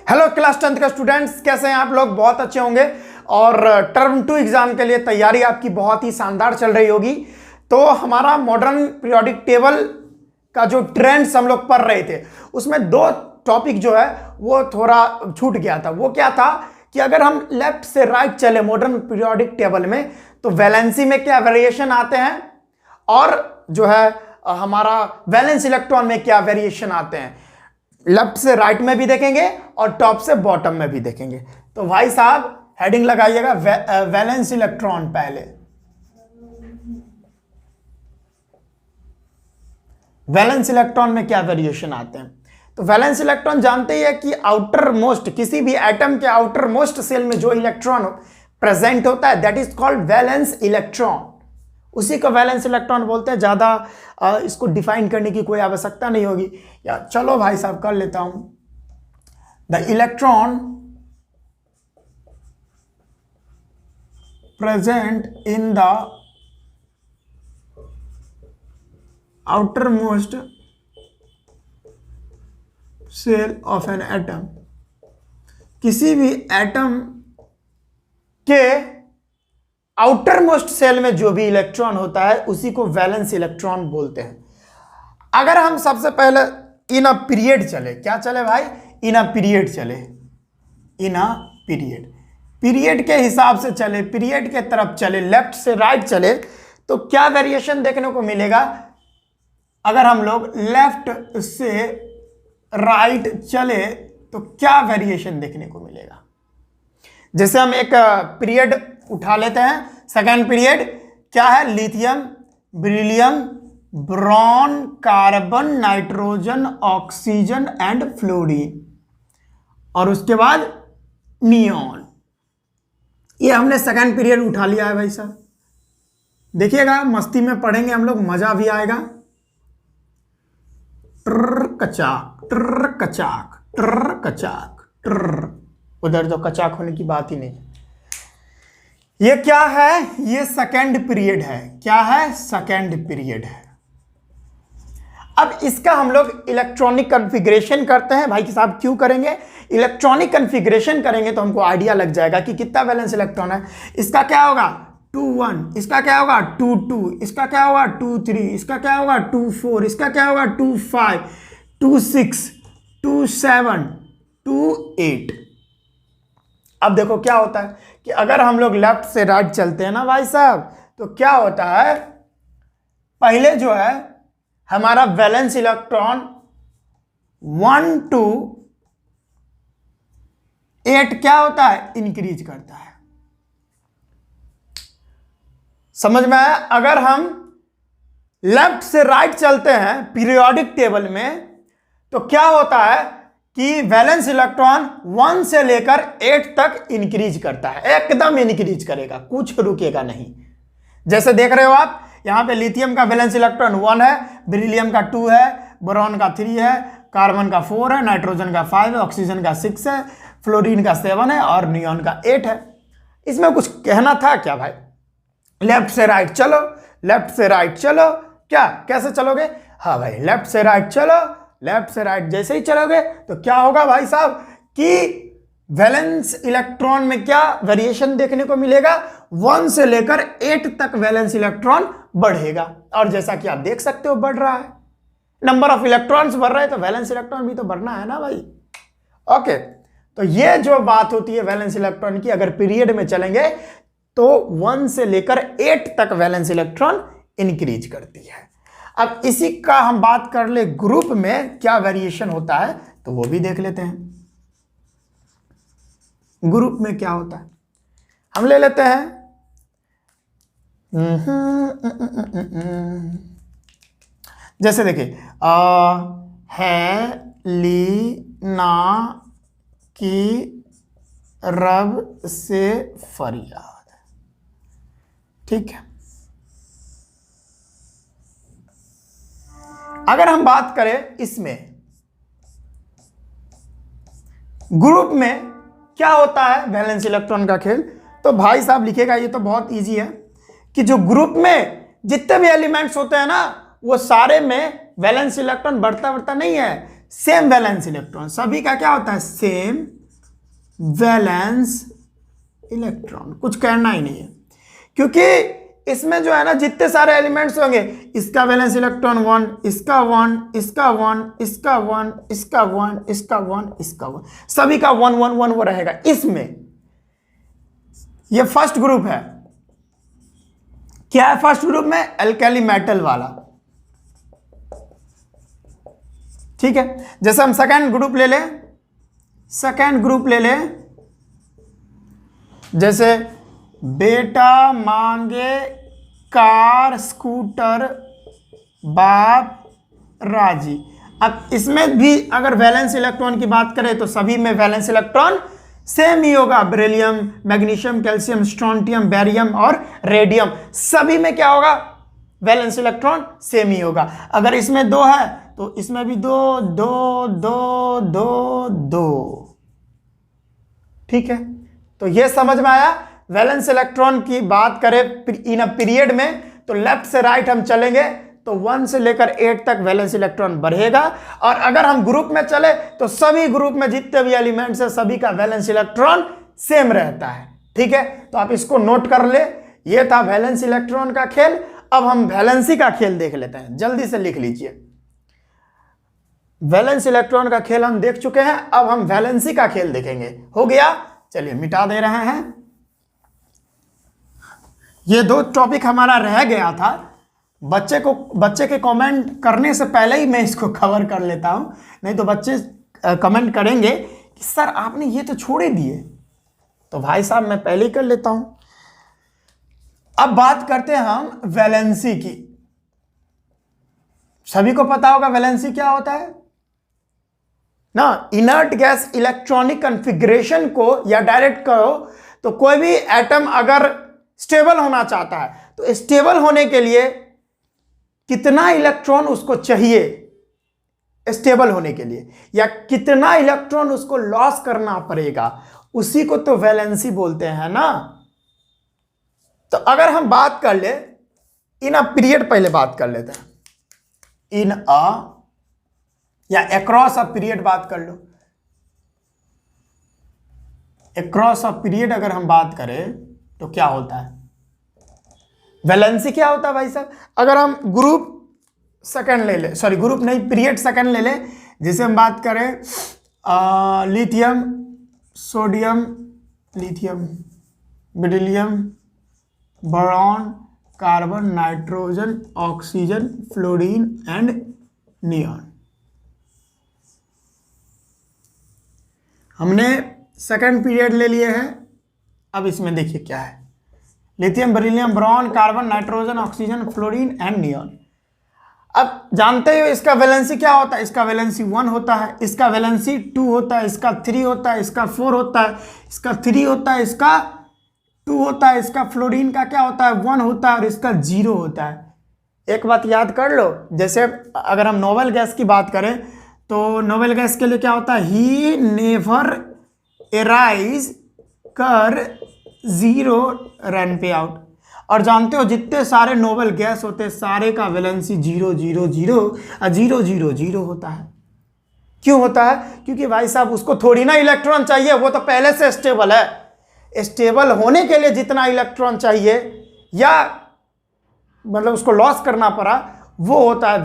Hello class 10th का students, कैसे हैं आप लोग? बहुत अच्छे होंगे और टर्म 2 एग्जाम के लिए तैयारी आपकी बहुत ही शानदार चल रही होगी। तो हमारा मॉडर्न पीरियोडिक टेबल का जो ट्रेंड्स हम लोग पढ़ रहे थे उसमें दो टॉपिक जो है वो थोड़ा छूट गया था। वो क्या था कि अगर हम लेफ्ट से राइट चले मॉडर्न पीरियोडिक टेबल में तो वैलेंसी में क्या वेरिएशन आते हैं और जो है हमारा वैलेंस इलेक्ट्रॉन में क्या वेरिएशन आते हैं। लेफ्ट से राइट में भी देखेंगे और टॉप से बॉटम में भी देखेंगे। तो भाई साहब हेडिंग लगाइएगा वैलेंस इलेक्ट्रॉन। पहले वैलेंस इलेक्ट्रॉन में क्या वेरिएशन आते हैं। तो वैलेंस इलेक्ट्रॉन जानते ही है कि आउटर मोस्ट, किसी भी एटम के आउटर मोस्ट सेल में जो इलेक्ट्रॉन प्रेजेंट होता है that is called valence electron. उसी को वैलेंस इलेक्ट्रॉन बोलते हैं। ज़्यादा इसको डिफाइन करने की कोई आवश्यकता नहीं होगी। या चलो भाई साहब कर लेता हूं। The electron present in the outermost shell of an atom. किसी भी एटम के आउटर मोस्ट सेल में जो भी इलेक्ट्रॉन होता है उसी को वैलेंस इलेक्ट्रॉन बोलते हैं। अगर हम सबसे पहले इन अ पीरियड चले, क्या चले भाई? इन अ पीरियड चले, इन अ पीरियड के हिसाब से चले, पीरियड के तरफ चले, लेफ्ट से राइट चले तो क्या वेरिएशन देखने को मिलेगा। अगर हम लोग लेफ्ट से राइट चले तो क्या वेरिएशन देखने को मिलेगा। जैसे हम एक पीरियड उठा लेते हैं, सेकेंड पीरियड क्या है? Lithium, beryllium, boron, carbon, nitrogen, oxygen and fluorine, और उसके बाद नियॉन। ये हमने सेकेंड पीरियड उठा लिया है भाई साहब। देखिएगा मस्ती में पढ़ेंगे हम लोग, मजा भी आएगा। ट्र कचाक, ट्र कचाक, ट्र कचाक, ट्र। उधर तो कचाक होने की बात ही नहीं। ये क्या है? ये सेकेंड पीरियड है। क्या है? सेकेंड पीरियड है। अब इसका हम लोग इलेक्ट्रॉनिक कॉन्फ़िगरेशन करते हैं। भाई साहब क्यों करेंगे? इलेक्ट्रॉनिक कॉन्फ़िगरेशन करेंगे तो हमको आइडिया लग जाएगा कि कितना वैलेंस इलेक्ट्रॉन है। इसका क्या होगा? 2 1, इसका क्या होगा? 2 2, इसका क्या होगा? 2 3, इसका क्या होगा? 2 4, इसका क्या होगा? 2 5, 2 6, 2 7, 2 8। अब देखो क्या होता है कि अगर हम लोग लेफ्ट से राइट चलते हैं ना भाई साहब तो क्या होता है, पहले जो है हमारा वैलेंस इलेक्ट्रॉन 1 to 8 क्या होता है? इंक्रीज करता है। समझ में आया? अगर हम लेफ्ट से राइट चलते हैं पीरियोडिक टेबल में तो क्या होता है कि वैलेंस इलेक्ट्रॉन 1 से लेकर 8 तक इंक्रीज करता है। एकदम इंक्रीज करेगा, कुछ रुकेगा नहीं। जैसे देख रहे हो आप यहां पे लिथियम का वैलेंस इलेक्ट्रॉन 1 है, बेरिलियम का 2 है, बोरॉन का 3 है, कार्बन का 4 है, नाइट्रोजन का 5 है, ऑक्सीजन का 6 है, फ्लोरीन का 7 है और नियॉन का 8 है। इसमें कुछ कहना था क्या भाई? लेफ्ट से राइट चलो, लेफ्ट से राइट चलो। क्या कैसे चलोगे? हाँ भाई, लेफ्ट से राइट चलो। लेफ्ट से राइट जैसे ही चलोगे तो क्या होगा भाई साहब कि वैलेंस इलेक्ट्रॉन में क्या वेरिएशन देखने को मिलेगा? 1 से लेकर 8 तक वैलेंस इलेक्ट्रॉन बढ़ेगा। और जैसा कि आप देख सकते हो बढ़ रहा है, नंबर ऑफ इलेक्ट्रॉन्स बढ़ रहे हैं तो वैलेंस इलेक्ट्रॉन भी तो बढ़ना है ना भाई। ओके, तो ये जो बात होती है वैलेंस इलेक्ट्रॉन की, अगर पीरियड में चलेंगे तो 1 से लेकर 8 तक वैलेंस इलेक्ट्रॉन इंक्रीज करती है। अब इसी का हम बात कर ले ग्रुप में क्या वेरिएशन होता है तो वो भी देख लेते हैं। ग्रुप में क्या होता है हम ले लेते हैं। जैसे देखिए है लीना की रब से फरियाद, ठीक है। अगर हम बात करें इसमें ग्रुप में क्या होता है वैलेंस इलेक्ट्रॉन का खेल, तो भाई साहब लिखेगा, ये तो बहुत इजी है कि जो ग्रुप में जितने भी एलिमेंट्स होते हैं ना वो सारे में वैलेंस इलेक्ट्रॉन बढ़ता नहीं है, सेम वैलेंस इलेक्ट्रॉन, सभी का क्या होता है, सेम वैलेंस इलेक्ट्रॉन, कुछ कहना ही नहीं है, क्योंकि इसमें जो है ना जितने सारे एलिमेंट्स होंगे, इसका वैलेंस इलेक्ट्रॉन 1, इसका 1, इसका 1, इसका 1, इसका 1, इसका 1, इसका 1, सभी का 1 1 1 वो रहेगा। इसमें ये फर्स्ट ग्रुप है, क्या है फर्स्ट ग्रुप में, एल्कली मेटल वाला, ठीक है। जैसे हम सेकेंड ग्रुप ले लें, सेकेंड ग्रुप ले लें, जैसे बेटा मांगे कार स्कूटर बाप राजी। अब इसमें भी अगर वैलेंस इलेक्ट्रॉन की बात करें तो सभी में वैलेंस इलेक्ट्रॉन सेम ही होगा, beryllium, magnesium, calcium, strontium, barium और रेडियम, सभी में क्या होगा, वैलेंस इलेक्ट्रॉन सेम ही होगा। अगर इसमें 2 है तो इसमें भी 2 2 2 2 2, ठीक है। तो ये समझ में आया। वैलेंस इलेक्ट्रॉन की बात करें इन अ पीरियड में तो लेफ्ट से राइट हम चलेंगे तो 1 से लेकर 8 तक वैलेंस इलेक्ट्रॉन बढ़ेगा, और अगर हम ग्रुप में चले तो सभी ग्रुप में जितने भी एलिमेंट्स है सभी का वैलेंस इलेक्ट्रॉन सेम रहता है, ठीक है। तो आप इसको नोट कर ले, ये था वैलेंस इलेक्ट्रॉन का खेल। अब हम वैलेंसी का खेल देख लेते हैं, जल्दी से लिख लीजिए। वैलेंस इलेक्ट्रॉन का खेल हम देख चुके हैं, अब हम वैलेंसी का खेल देखेंगे। हो गया, चलिए मिटा दे रहे हैं। ये 2 टॉपिक हमारा रह गया था, बच्चे के कमेंट करने से पहले ही मैं इसको कवर कर लेता हूं, नहीं तो बच्चे कमेंट करेंगे कि सर आपने ये तो छोड़ ही दिए, तो भाई साहब मैं पहले ही कर लेता हूं। अब बात करते हैं हम वैलेंसी की। सभी को पता होगा वैलेंसी क्या होता है ना, इनर्ट गैस इलेक्ट्रॉनिक कॉन्फ़िगरेशन को या डायरेक्ट करो तो कोई भी एटम अगर स्टेबल होना चाहता है तो स्टेबल होने के लिए कितना इलेक्ट्रॉन उसको चाहिए स्टेबल होने के लिए, या कितना इलेक्ट्रॉन उसको लॉस करना पड़ेगा, उसी को तो वैलेंसी बोलते हैं ना। तो अगर हम बात कर ले इन अ पीरियड, पहले बात कर लेते हैं, इन अ या अक्रॉस अ पीरियड बात कर लो। अक्रॉस अ पीरियड अगर हम बात करें तो क्या होता है, वैलेंसी क्या होता है भाई साहब। अगर हम ग्रुप सेकंड ले ले, सॉरी ग्रुप नहीं, पीरियड सेकंड ले ले, जिसे हम बात करें lithium, sodium, lithium, beryllium, boron, carbon, nitrogen, oxygen, fluorine and neon. हमने सेकंड पीरियड ले लिए हैं। अब इसमें देखिए क्या है, lithium, beryllium, boron, carbon, nitrogen, oxygen, fluorine and neon. अब जानते हो इसका वैलेंसी क्या होता है, इसका वैलेंसी 1 होता है, इसका वैलेंसी 2 होता है, इसका 3 होता है, इसका 4 होता है, इसका 3 होता है, इसका 2 होता है, इसका फ्लोरीन का क्या होता है 1 होता है और इसका 0 होता है। एक बात याद कर लो, जैसे अगर हम नोबल गैस की बात करें तो नोबल गैस के लिए क्या होता है, ही नेवर एराइज कर 0 रन पे आउट। और जानते हो जितने सारे नोबल गैस होते हैं सारे का वैलेंसी 0 0 0 और 0 0 0 होता है। क्यों होता है, क्योंकि भाई साहब उसको थोड़ी ना इलेक्ट्रॉन चाहिए, वो तो पहले से स्टेबल है। स्टेबल होने के लिए जितना इलेक्ट्रॉन चाहिए या मतलब उसको लॉस करना पड़ा वो होता है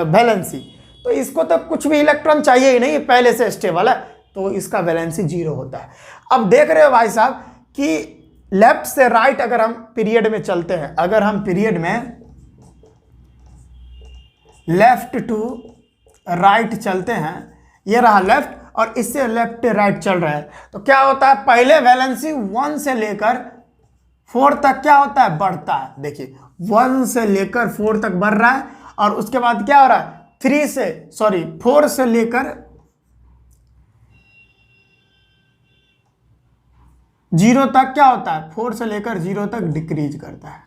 वैलेंसी। तो इसको तो कुछ भी इलेक्ट्रॉन चाहिए ही नहीं, पहले से स्टेबल है, तो इसका वैलेंसी 0 होता है। अब देख रहे हो भाई साहब कि लेफ्ट से राइट अगर हम पीरियड में चलते हैं, अगर हम पीरियड में लेफ्ट टू राइट चलते हैं, ये रहा लेफ्ट और इससे लेफ्ट राइट चल रहा है, तो क्या होता है, पहले वैलेंसी 1 से लेकर 4 तक क्या होता है, बढ़ता है। देखिए 1 से लेकर 4 तक बढ़ रहा है और उसके बाद क्या हो रहा है, 4 से लेकर 0 तक क्या होता है, 4 से लेकर 0 तक डिक्रीज करता है।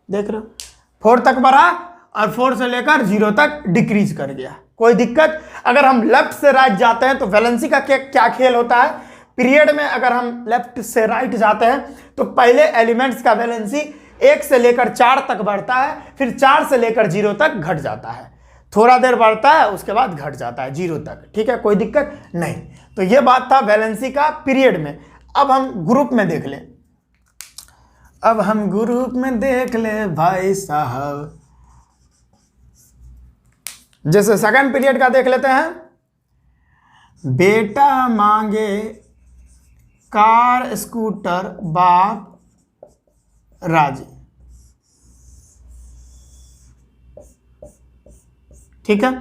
देख रहे हो 4 तक बढ़ा और 4 से लेकर 0 तक डिक्रीज कर गया, कोई दिक्कत। अगर हम लेफ्ट से राइट जाते हैं तो वैलेंसी का क्या खेल होता है, पीरियड में अगर हम लेफ्ट से राइट जाते हैं तो पहले एलिमेंट्स का वैलेंसी 1 से लेकर 4 तक बढ़ता है, फिर 4 से लेकर 0 तक घट जाता है। थोड़ा देर बढ़ता है उसके बाद घट जाता है 0 तक, ठीक है, कोई दिक्कत नहीं। तो ये बात था वैलेंसी का पीरियड में। अब हम ग्रुप में देख लें, अब हम ग्रुप में देख ले भाई साहब। जैसे सेकंड पीरियड का देख लेते हैं, बेटा मांगे कार स्कूटर बाप राजी, ठीक है।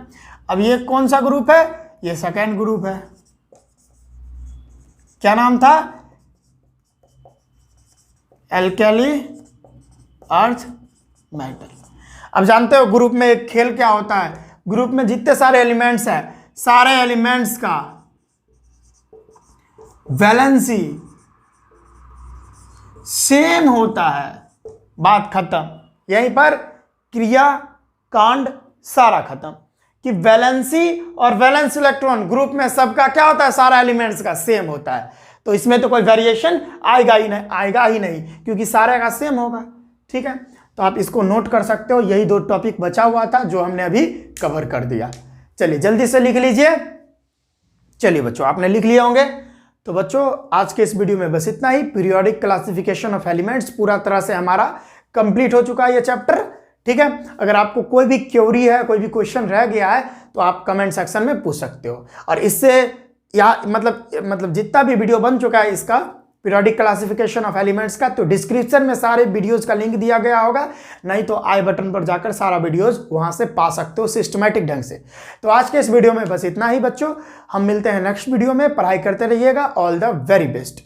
अब ये कौन सा ग्रुप है, ये सेकंड ग्रुप है, क्या नाम था, एल्कली अर्थ मेटल। अब जानते हो ग्रुप में एक खेल क्या होता है, ग्रुप में जितने सारे एलिमेंट्स हैं, सारे एलिमेंट्स का वैलेंसी सेम होता है, बात खत्म। यहीं पर क्रिया कांड सारा खत्म कि वैलेंसी और वैलेंस इलेक्ट्रॉन ग्रुप में सबका क्या होता है, सारा एलिमेंट्स का सेम होता है। तो इसमें तो कोई वेरिएशन आएगा ही नहीं क्योंकि सारे का सेम होगा, ठीक है। तो आप इसको नोट कर सकते हो, यही 2 टॉपिक बचा हुआ था जो हमने अभी कवर कर दिया। चलिए जल्दी से लिख लीजिए। चलिए बच्चों, आपने लिख लिए होंगे। तो बच्चों आज के इस वीडियो में बस इतना ही। पीरियोडिक क्लासिफिकेशन ऑफ एलिमेंट्स पूरा तरह से हमारा कंप्लीट हो चुका है ये चैप्टर, ठीक है। अगर आपको कोई भी क्वेरी है, कोई भी क्वेश्चन रह गया है तो आप कमेंट सेक्शन में पूछ सकते हो। और इससे या मतलब जितना भी वीडियो बन चुका है इसका पीरियोडिक क्लासिफिकेशन ऑफ एलिमेंट्स का, तो डिस्क्रिप्शन में सारे वीडियोस का लिंक दिया गया होगा, नहीं तो आई बटन पर जाकर सारा वीडियोस वहां से पा सकते हो सिस्टमैटिक ढंग से। तो आज के इस वीडियो में बस इतना ही बच्चों, हम मिलते हैं नेक्स्ट वीडियो में। पढ़ाई करते रहिएगा। All the very best.